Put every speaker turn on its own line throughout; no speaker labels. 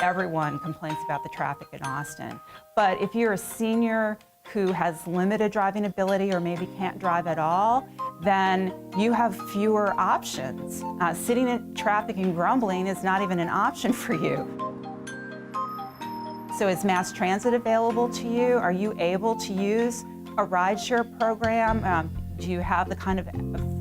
everyone complains about the traffic in Austin. But if you're a senior who has limited driving ability or maybe can't drive at all, then you have fewer options. Sitting in traffic and grumbling is not even an option for you. So is mass transit available to you? Are you able to use a rideshare program? Do you have the kind of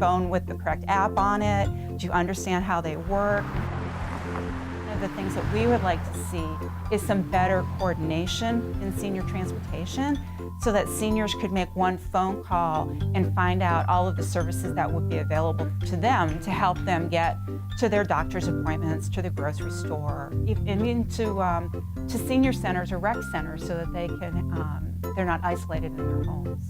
phone with the correct app on it? Do you understand how they work? One of the things that we would like to see is some better coordination in senior transportation so that seniors could make one phone call and find out all of the services that would be available to them to help them get to their doctor's appointments, to the grocery store, even to senior centers or rec centers so that they're not isolated in their homes.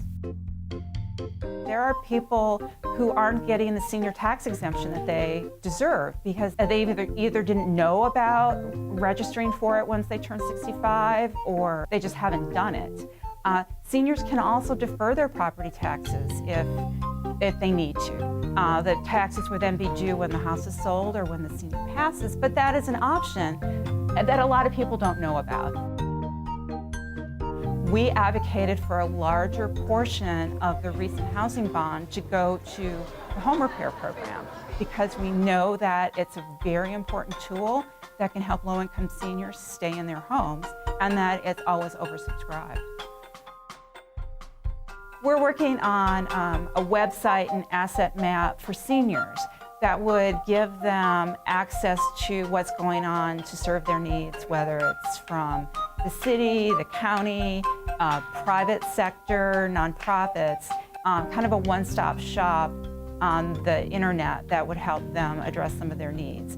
There are people who aren't getting the senior tax exemption that they deserve because they either didn't know about registering for it once they turn 65 or they just haven't done it. Seniors can also defer their property taxes if they need to. The taxes would then be due when the house is sold or when the senior passes, but that is an option that a lot of people don't know about. We advocated for a larger portion of the recent housing bond to go to the home repair program because we know that it's a very important tool that can help low-income seniors stay in their homes and that it's always oversubscribed. We're working on a website and asset map for seniors that would give them access to what's going on to serve their needs, whether it's from the city, the county, private sector, nonprofits, kind of a one-stop shop on the internet that would help them address some of their needs.